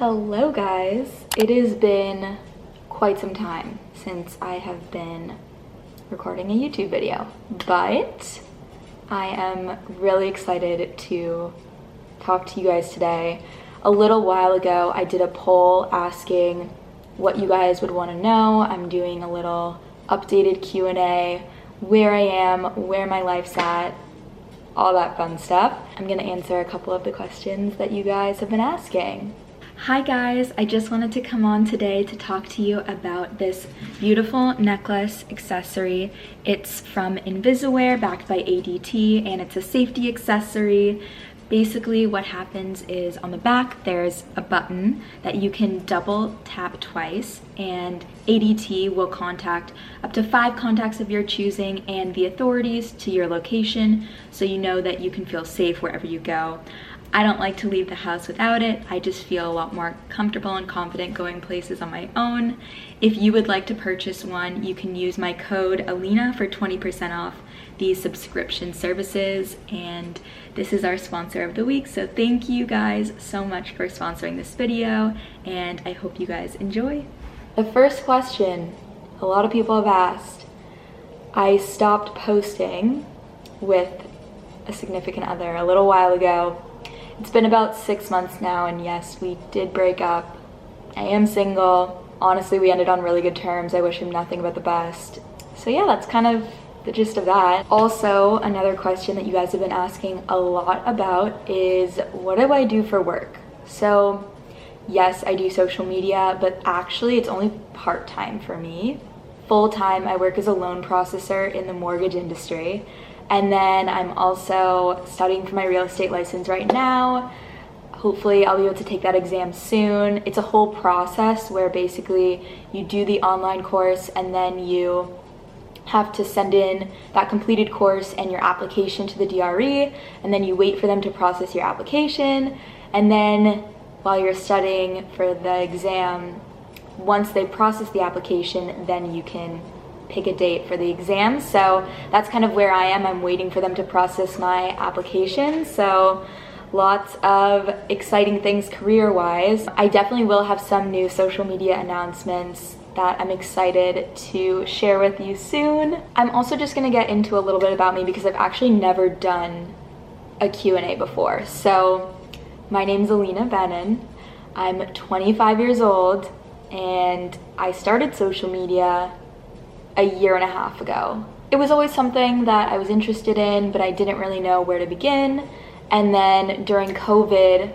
Hello guys, it has been quite some time since I have been recording a YouTube video, but I am really excited to talk to you guys today. A little while ago I did a poll asking what you guys would want to know. I'm doing a little updated Q&A, where I am, where my life's at, all that fun stuff. I'm gonna answer a couple of the questions that you guys have been asking. Hi guys, I just wanted to come on today to talk to you about this beautiful necklace accessory. It's from Invisaware, backed by ADT, and it's a safety accessory. Basically what happens is on the back there's a button that you can double tap twice, and ADT will contact up to 5 contacts of your choosing and the authorities to your location, so you know that you can feel safe wherever you go. I don't like to leave the house without it. I just feel a lot more comfortable and confident going places on my own. If you would like to purchase one, you can use my code Alina for 20% off these subscription services, and this is our sponsor of the week, so thank you guys so much for sponsoring this video, and I hope you guys enjoy. The first question a lot of people have asked: I stopped posting with a significant other a little while ago. It's been about 6 months now, and yes, we did break up. I am single. Honestly, we ended on really good terms. I wish him nothing but the best. So yeah, that's kind of the gist of that. Also, another question that you guys have been asking a lot about is, what do I do for work? So yes, I do social media, but actually it's only part-time for me. Full-time, I work as a loan processor in the mortgage industry. And then I'm also studying for my real estate license right now. Hopefully I'll be able to take that exam soon. It's a whole process where basically you do the online course and then you have to send in that completed course and your application to the DRE, and then you wait for them to process your application. And then while you're studying for the exam, once they process the application, then you can pick a date for the exam. So that's kind of where I am. I'm waiting for them to process my application. So lots of exciting things career-wise. I definitely will have some new social media announcements that I'm excited to share with you soon. I'm also just gonna get into a little bit about me because I've actually never done a Q&A before. So my name's Alina Benin. I'm 25 years old, and I started social media a year and a half ago. It was always something that I was interested in, but I didn't really know where to begin. And then during COVID,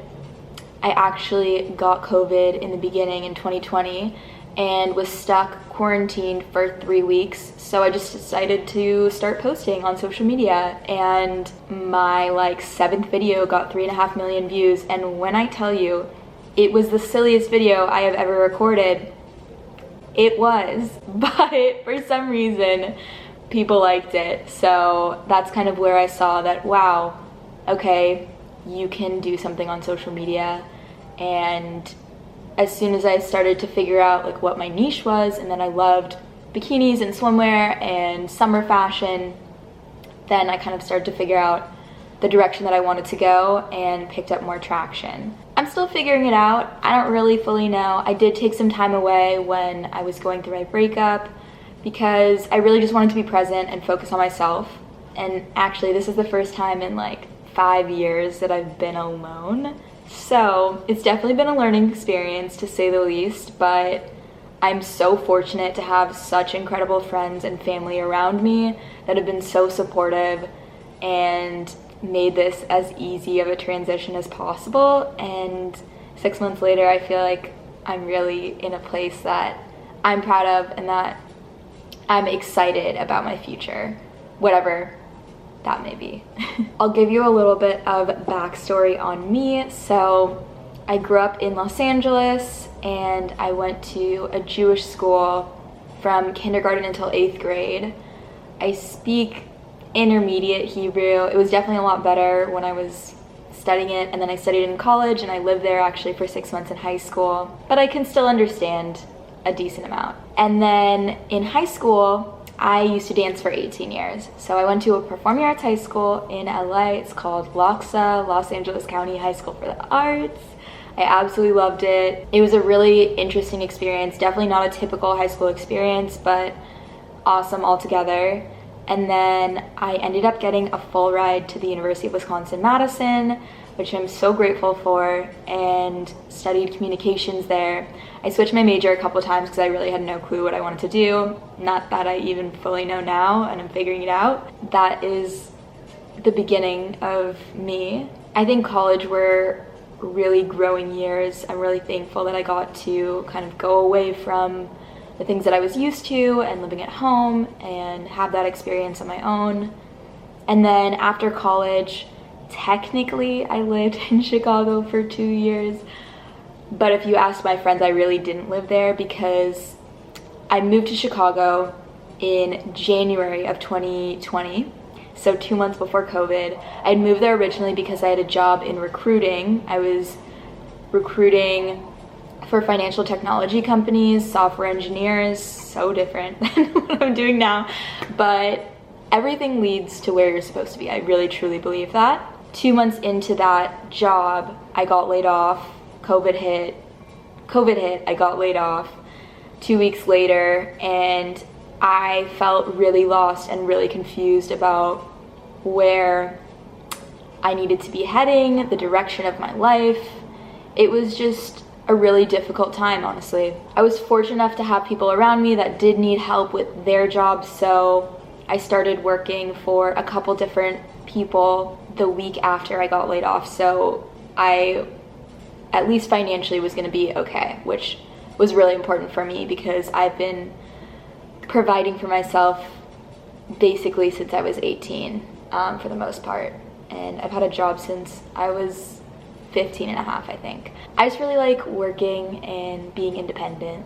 I actually got COVID in the beginning in 2020 and was stuck quarantined for 3 weeks. So I just decided to start posting on social media, and my 7th video got 3.5 million views. And when I tell you, it was the silliest video I have ever recorded. It was, but for some reason, people liked it. So that's kind of where I saw that, wow, okay, you can do something on social media. And as soon as I started to figure out what my niche was, and then I loved bikinis and swimwear and summer fashion, then I kind of started to figure out the direction that I wanted to go and picked up more traction. I'm still figuring it out. I don't really fully know. I did take some time away when I was going through my breakup because I really just wanted to be present and focus on myself. And actually, this is the first time in 5 years that I've been alone. So it's definitely been a learning experience, to say the least, but I'm so fortunate to have such incredible friends and family around me that have been so supportive and made this as easy of a transition as possible. And 6 months later, I feel like I'm really in a place that I'm proud of and that I'm excited about my future, whatever that may be. I'll give you a little bit of backstory on me. So I grew up in Los Angeles, and I went to a Jewish school from kindergarten until 8th grade. I speak intermediate Hebrew. It was definitely a lot better when I was studying it, and then I studied in college, and I lived there actually for 6 months in high school, but I can still understand a decent amount. And then in high school, I used to dance for 18 years. So I went to a performing arts high school in LA. It's called LACHSA, Los Angeles County High School for the Arts. I absolutely loved it. It was a really interesting experience, definitely not a typical high school experience, but awesome altogether. And then I ended up getting a full ride to the University of Wisconsin-Madison, which I'm so grateful for, and studied communications there. I switched my major a couple times because I really had no clue what I wanted to do. Not that I even fully know now, and I'm figuring it out. That is the beginning of me. I think college were really growing years. I'm really thankful that I got to kind of go away from the things that I was used to and living at home and have that experience on my own. And then after college, technically I lived in Chicago for 2 years, but if you ask my friends, I really didn't live there because I moved to Chicago in January of 2020, so 2 months before COVID. I'd moved there originally because I had a job in recruiting. I was recruiting for financial technology companies, software engineers, so different than what I'm doing now, but everything leads to where you're supposed to be. I really truly believe that. 2 months into that job, I got laid off. COVID hit, I got laid off 2 weeks later, and I felt really lost and really confused about where I needed to be heading, the direction of my life. It was just a really difficult time, honestly. I was fortunate enough to have people around me that did need help with their jobs, so I started working for a couple different people the week after I got laid off, so I at least financially was going to be okay, which was really important for me because I've been providing for myself basically since I was 18 for the most part, and I've had a job since I was 15 and a half, I think. I just really like working and being independent.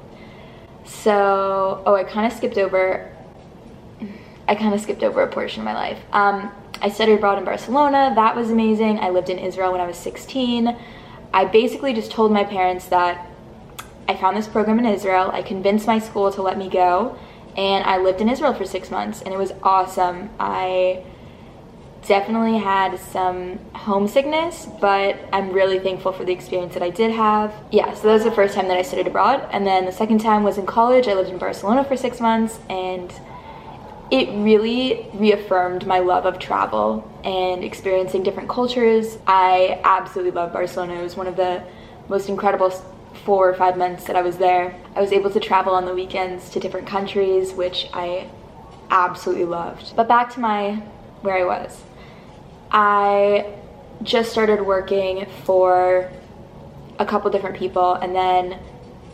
So, I kind of skipped over a portion of my life. I studied abroad in Barcelona. That was amazing. I lived in Israel when I was 16. I basically just told my parents that I found this program in Israel. I convinced my school to let me go, and I lived in Israel for 6 months, and it was awesome. I definitely had some homesickness, but I'm really thankful for the experience that I did have. Yeah, so that was the first time that I studied abroad, and then the second time was in college. I lived in Barcelona for 6 months, and it really reaffirmed my love of travel and experiencing different cultures. I absolutely love Barcelona. It was one of the most incredible 4 or 5 months that I was there. I was able to travel on the weekends to different countries, which I absolutely loved. But back to where I was. I just started working for a couple different people, and then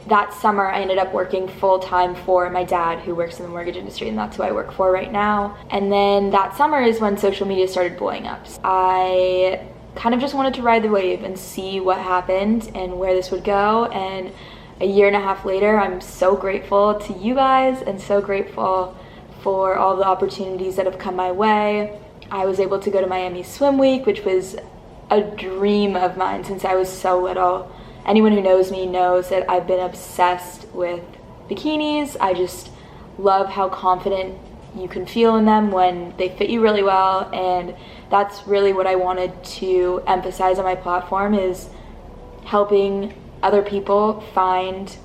that summer I ended up working full-time for my dad, who works in the mortgage industry, and that's who I work for right now. And then that summer is when social media started blowing up. I kind of just wanted to ride the wave and see what happened and where this would go, and a year and a half later, I'm so grateful to you guys and so grateful for all the opportunities that have come my way. I was able to go to Miami Swim Week, which was a dream of mine since I was so little. Anyone who knows me knows that I've been obsessed with bikinis. I just love how confident you can feel in them when they fit you really well, and that's really what I wanted to emphasize on my platform, is helping other people find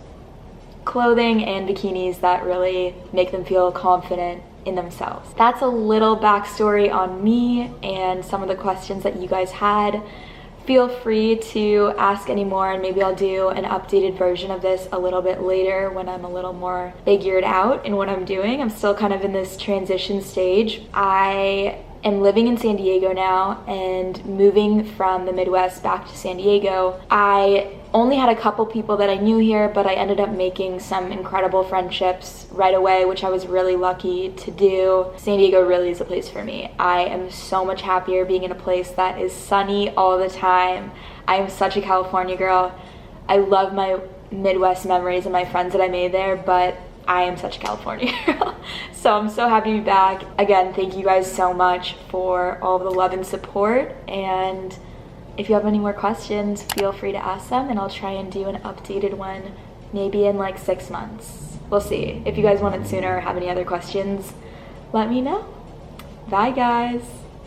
clothing and bikinis that really make them feel confident in themselves. That's a little backstory on me and some of the questions that you guys had. Feel free to ask any more, and maybe I'll do an updated version of this a little bit later when I'm a little more figured out in what I'm doing. I'm still kind of in this transition stage. I am living in San Diego now and moving from the Midwest back to San Diego. I only had a couple people that I knew here, but I ended up making some incredible friendships right away, which I was really lucky to do. San Diego really is a place for me. I am so much happier being in a place that is sunny all the time. I am such a California girl. I love my Midwest memories and my friends that I made there, but I am such a California girl. So I'm so happy to be back. Again, thank you guys so much for all the love and support, and if you have any more questions, feel free to ask them, and I'll try and do an updated one maybe in like 6 months. We'll see. If you guys want it sooner or have any other questions, let me know. Bye guys.